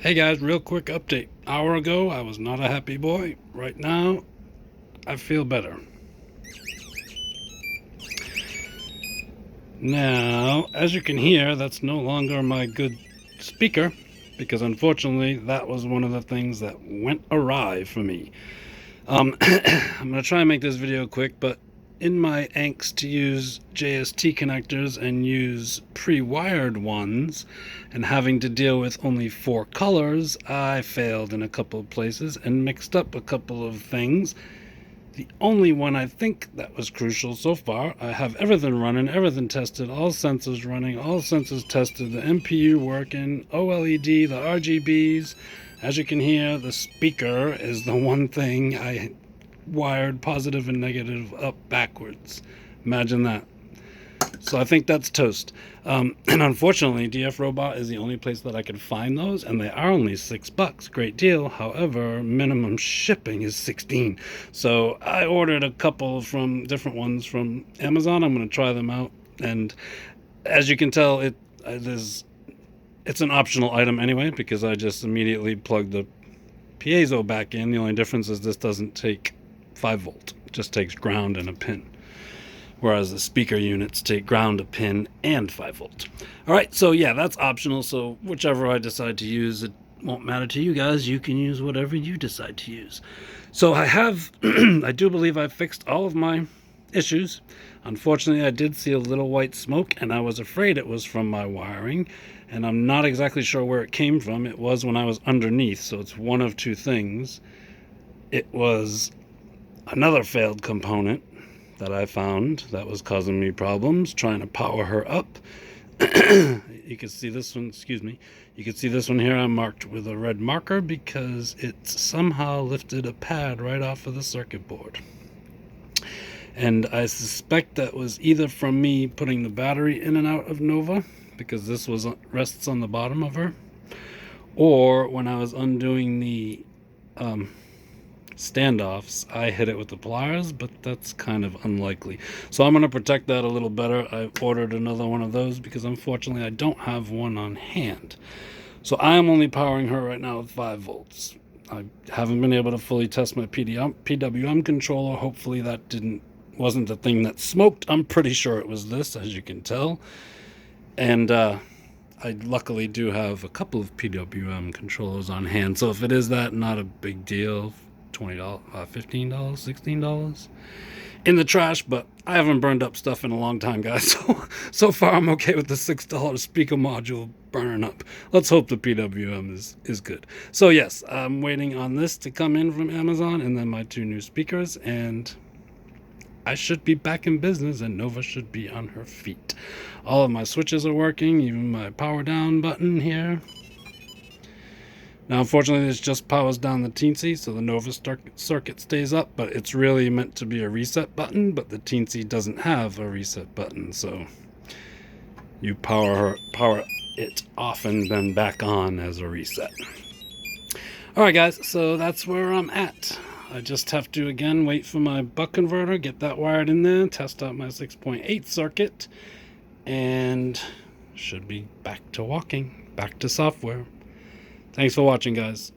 Hey guys, real quick update. Hour ago, I was not a happy boy. Right now, I feel better. Now, as you can hear, that's no longer my good speaker, because unfortunately, that was one of the things that went awry for me. I'm going to try and make this video quick, but in my angst to use JST connectors and use pre-wired ones and having to deal with only 4 colors, I failed in a couple of places and mixed up a couple of things. The only one I think that was crucial so far, I have everything running, everything tested, all sensors running, all sensors tested, the MPU working, OLED, the RGBs. As you can hear, the speaker is the one thing I wired positive and negative up backwards. Imagine that. So I think that's toast. And unfortunately, DF Robot is the only place that I could find those, and they are only $6. Great deal. However, minimum shipping is $16. So I ordered a couple from different ones from Amazon. I'm going to try them out, and as you can tell, it's an optional item anyway, because I just immediately plugged the piezo back in. The only difference is this doesn't take 5 volt. It just takes ground and a pin, whereas the speaker units take ground, a pin, and 5 volt. All right, so yeah, that's optional. So whichever I decide to use, it won't matter to you guys. You can use whatever you decide to use. So I have, I do believe I fixed all of my issues. Unfortunately, I did see a little white smoke, and I was afraid it was from my wiring, and I'm not exactly sure where it came from. It was when I was underneath, so it's one of two things. It was another failed component that I found that was causing me problems trying to power her up. You can see this one, excuse me. You can see this one here I marked with a red marker because it somehow lifted a pad right off of the circuit board. And I suspect that was either from me putting the battery in and out of Nova, because this rests on the bottom of her, or when I was undoing the standoffs, I hit it with the pliers, but that's kind of unlikely. So I'm going to protect that a little better. I ordered another one of those because unfortunately I don't have one on hand. So I am only powering her right now with 5 volts. I haven't been able to fully test my PWM controller. Hopefully that wasn't the thing that smoked. I'm pretty sure it was this, as you can tell. And I luckily do have a couple of PWM controllers on hand. So if it is that, not a big deal. $20, $15, $16 in the trash, but I haven't burned up stuff in a long time, guys. So far I'm okay with the $6 speaker module burning up. Let's hope the PWM is good. So yes, I'm waiting on this to come in from Amazon, and then my 2 new speakers, and I should be back in business, and Nova should be on her feet. All of my switches are working, even my power down button here. Now, unfortunately, this just powers down the Teensy, so the Nova circuit stays up, but it's really meant to be a reset button, but the Teensy doesn't have a reset button, so you power it off and then back on as a reset. Alright guys, so that's where I'm at. I just have to, again, wait for my buck converter, get that wired in there, test out my 6.8 circuit, and should be back to walking, back to software. Thanks for watching, guys.